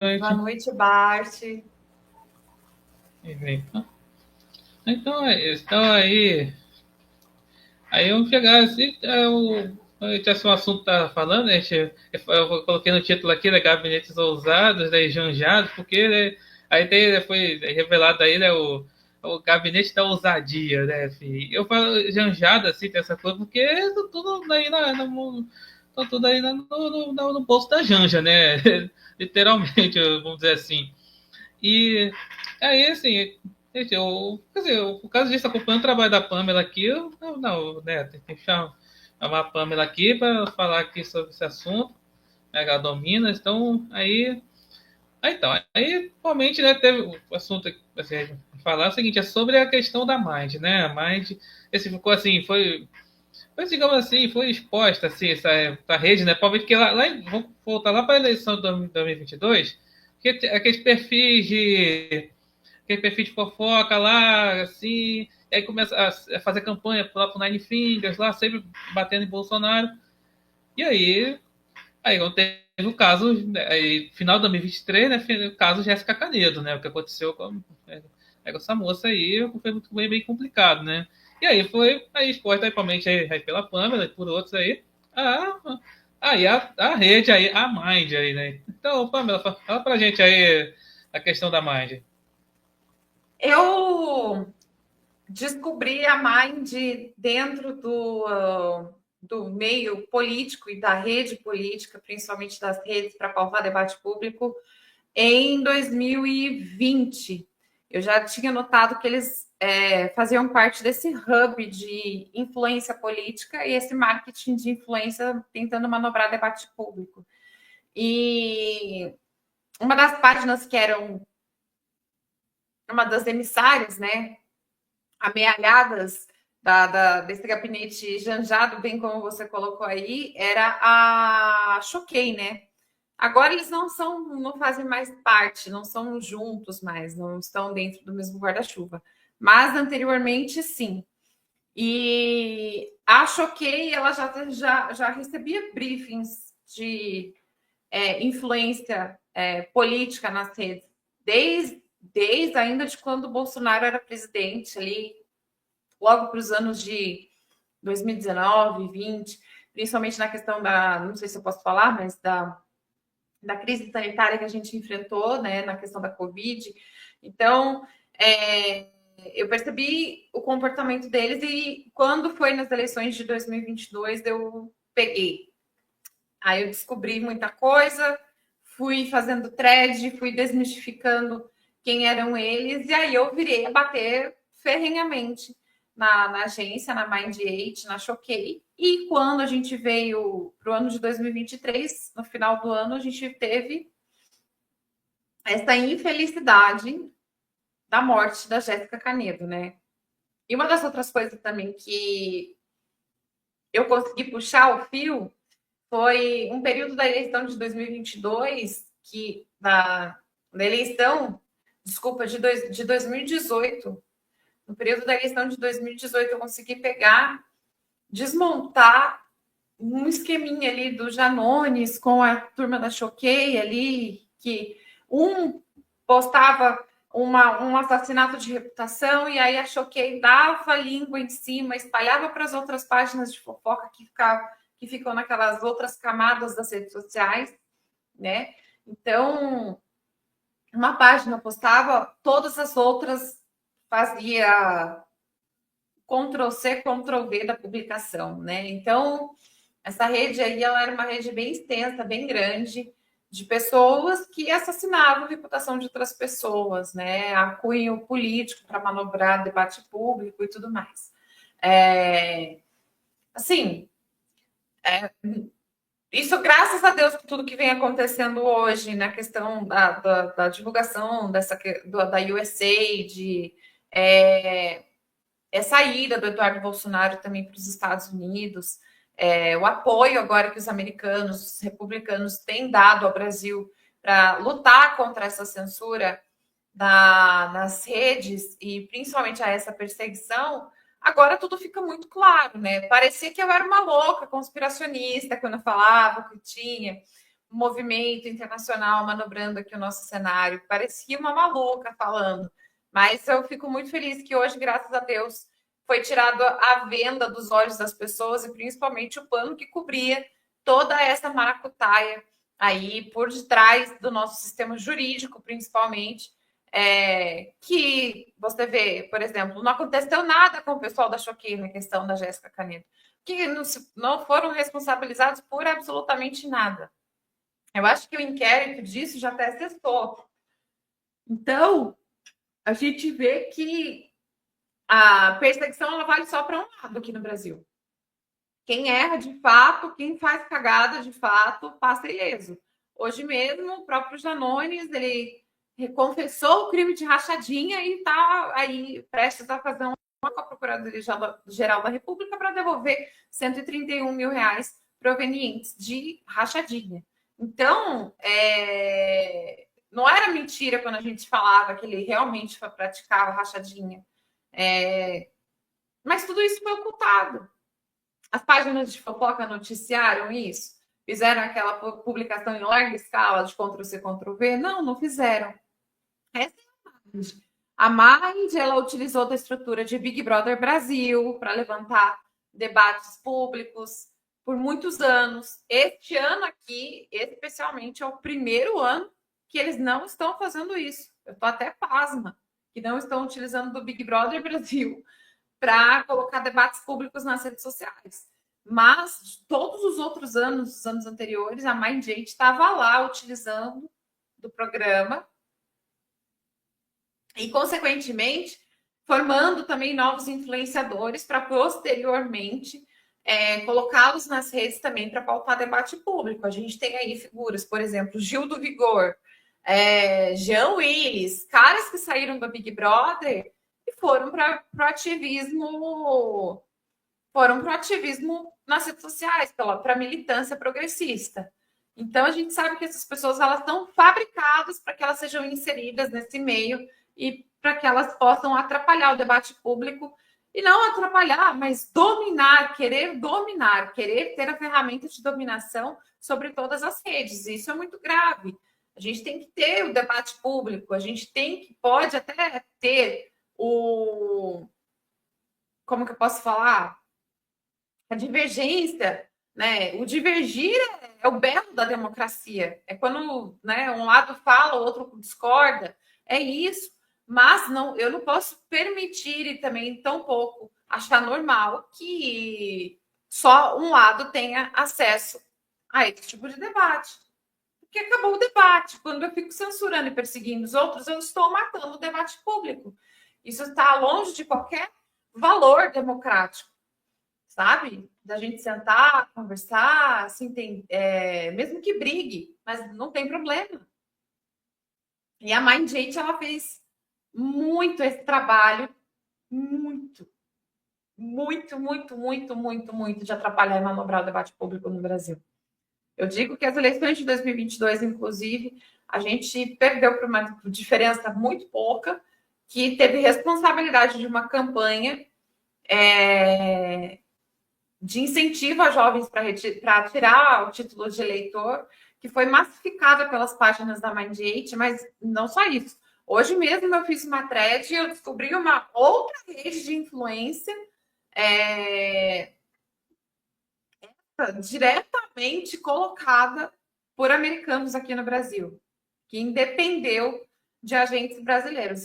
Boa noite. noite, Bart. Então é isso. Então aí vamos chegar assim, esse é o assunto que tá falando, né? Eu coloquei no título aqui, né, Gabinetes Ousados, né, e Janjados, porque né, aí foi revelado aí, né, o gabinete da ousadia, né, filho? Eu falo janjada, assim, tem essa coisa, porque tá tudo aí tá tudo aí no bolso da Janja, né? Literalmente, vamos dizer assim. E aí, assim, gente, quer dizer, por causa disso, acompanhando o trabalho da Pamela aqui, não, né, tem que chamar a Pamela aqui para falar aqui sobre esse assunto, né, que ela domina, então, aí, realmente, né, teve o assunto, assim, falar o seguinte, é sobre a questão da Mind, né, a Mind, esse ficou assim, digamos assim, foi exposta, assim, essa rede, né, provavelmente que vamos voltar lá para a eleição de 2022, que aqueles perfis de aquele perfil de fofoca lá, assim, e aí começa a fazer campanha lá pro Nine Fingers, lá, sempre batendo em Bolsonaro. E aí quando teve o caso, né, aí, final de 2023, né, o caso Jéssica Canedo, né, o que aconteceu com essa moça aí, foi muito bem complicado, né. E aí foi aí exposta aí, principalmente aí pela Pamela e por outros aí, a, a rede aí, a Mind aí, né. Então, Pamela, fala pra gente aí a questão da Mind. Eu descobri a Mind dentro do meio político e da rede política, principalmente das redes para pautar debate público, em 2020. Eu já tinha notado que eles faziam parte desse hub de influência política e esse marketing de influência tentando manobrar debate público. E uma das páginas que eram uma das emissárias, né, amealhadas desse gabinete janjado, bem como você colocou aí, era a Choquei, né? Agora eles não fazem mais parte, não são juntos mais, não estão dentro do mesmo guarda-chuva. Mas anteriormente, sim. E a Choquei, ela já recebia briefings de influência política nas redes, desde ainda de quando o Bolsonaro era presidente, ali, logo para os anos de 2019, 20, principalmente na questão não sei se eu posso falar, mas da crise sanitária que a gente enfrentou, né, na questão da Covid. Então, eu percebi o comportamento deles e quando foi nas eleições de 2022, eu peguei. Aí eu descobri muita coisa, fui fazendo thread, fui desmistificando quem eram eles, e aí eu virei a bater ferrenhamente na agência, na Mind8, na Choquei. E quando a gente veio para o ano de 2023, no final do ano, a gente teve essa infelicidade da morte da Jéssica Canedo, né? E uma das outras coisas também que eu consegui puxar o fio foi um período da eleição de 2022, da eleição, desculpa, de 2018. No período da eleição de 2018, eu consegui pegar, desmontar um esqueminha ali do Janones com a turma da Choquei ali, que um postava um assassinato de reputação e aí a Choquei dava a língua em cima, espalhava para as outras páginas de fofoca que ficam naquelas outras camadas das redes sociais, né? Então, uma página postava, todas as outras fazia Ctrl+C, Ctrl+V da publicação, né? Então, essa rede aí, ela era uma rede bem extensa, bem grande, de pessoas que assassinavam a reputação de outras pessoas, né? A cunho político para manobrar debate público e tudo mais. Assim, isso graças a Deus por tudo que vem acontecendo hoje na questão da divulgação da USA, de saída do Eduardo Bolsonaro também para os Estados Unidos, o apoio agora que os americanos, os republicanos têm dado ao Brasil para lutar contra essa censura nas redes e principalmente a essa perseguição, agora tudo fica muito claro, né? Parecia que eu era uma louca conspiracionista quando eu falava que tinha movimento internacional manobrando aqui o nosso cenário. Parecia uma maluca falando, mas eu fico muito feliz que hoje, graças a Deus, foi tirado a venda dos olhos das pessoas e principalmente o pano que cobria toda essa maracutaia aí por detrás do nosso sistema jurídico, principalmente, que você vê, por exemplo, não aconteceu nada com o pessoal da Choquei na questão da Jéssica Canedo, que não foram responsabilizados por absolutamente nada. Eu acho que o inquérito disso já até cessou. Então, a gente vê que a perseguição ela vale só para um lado aqui no Brasil. Quem erra de fato, quem faz cagada de fato, passa ileso. Hoje mesmo, o próprio Janones, ele confessou o crime de rachadinha e está aí prestes a fazer uma com a Procuradoria-Geral da República para devolver 131 mil reais provenientes de rachadinha. Então, não era mentira quando a gente falava que ele realmente praticava rachadinha. Mas tudo isso foi ocultado. As páginas de fofoca noticiaram isso? Fizeram aquela publicação em larga escala de Ctrl-C, Ctrl-V? Não fizeram. Essa é a Mind, ela utilizou da estrutura de Big Brother Brasil para levantar debates públicos por muitos anos. Este ano aqui, especialmente, é o primeiro ano que eles não estão fazendo isso. Eu estou até pasma que não estão utilizando do Big Brother Brasil para colocar debates públicos nas redes sociais. Mas todos os outros anos, os anos anteriores, a Mind8 estava lá utilizando do programa e, consequentemente, formando também novos influenciadores para posteriormente colocá-los nas redes também para pautar debate público. A gente tem aí figuras, por exemplo, Gil do Vigor, Jean Willis, caras que saíram do Big Brother e foram para o ativismo, nas redes sociais, para a militância progressista. Então, a gente sabe que essas pessoas elas são fabricadas para que elas sejam inseridas nesse meio e para que elas possam atrapalhar o debate público, e não atrapalhar, mas querer ter a ferramenta de dominação sobre todas as redes. Isso é muito grave. A gente tem que ter o debate público, a gente pode até ter como que eu posso falar? A divergência, né? O divergir é o belo da democracia. É quando, né, um lado fala, o outro discorda. É isso. Mas eu não posso permitir e também tampouco achar normal que só um lado tenha acesso a esse tipo de debate. Porque acabou o debate. Quando eu fico censurando e perseguindo os outros, eu estou matando o debate público. Isso está longe de qualquer valor democrático, sabe? Da gente sentar, conversar, assim, mesmo que brigue, mas não tem problema. E a Mind8, ela fez muito esse trabalho, muito de atrapalhar e manobrar o debate público no Brasil. Eu digo que as eleições de 2022, inclusive, a gente perdeu por uma diferença muito pouca, que teve responsabilidade de uma campanha de incentivo a jovens para tirar o título de eleitor, que foi massificada pelas páginas da Mind8, mas não só isso. Hoje mesmo eu fiz uma thread e eu descobri uma outra rede de influência diretamente colocada por americanos aqui no Brasil, que independeu de agentes brasileiros.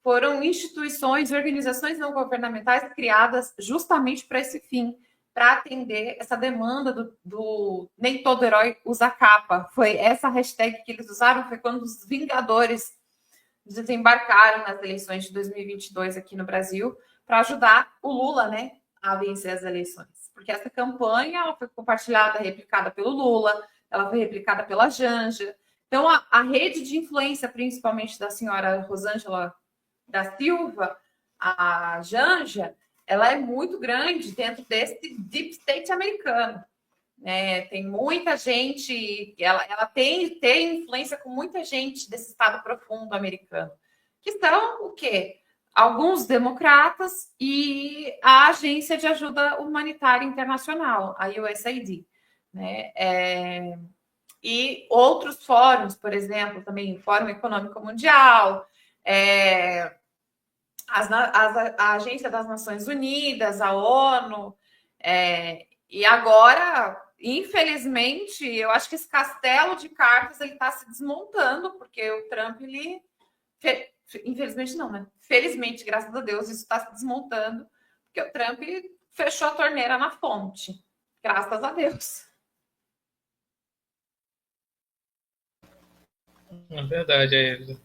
Foram instituições, organizações não governamentais criadas justamente para esse fim, para atender essa demanda do nem todo herói usa capa. Foi essa hashtag que eles usaram, foi quando os Vingadores desembarcaram nas eleições de 2022 aqui no Brasil para ajudar o Lula, né, a vencer as eleições. Porque essa campanha ela foi compartilhada, replicada pelo Lula, ela foi replicada pela Janja. Então, a rede de influência, principalmente da senhora Rosângela da Silva, a Janja, ela é muito grande dentro desse deep state americano. Tem muita gente, ela tem influência com muita gente desse estado profundo americano, que são o quê? Alguns democratas e a Agência de Ajuda Humanitária Internacional, a USAID. né? E outros fóruns, por exemplo, também o Fórum Econômico Mundial, a Agência das Nações Unidas, a ONU, e agora, infelizmente, eu acho que esse castelo de cartas ele está se desmontando, porque o Trump, ele, infelizmente não, né? Felizmente, graças a Deus, isso está se desmontando, porque o Trump fechou a torneira na fonte, graças a Deus. É verdade.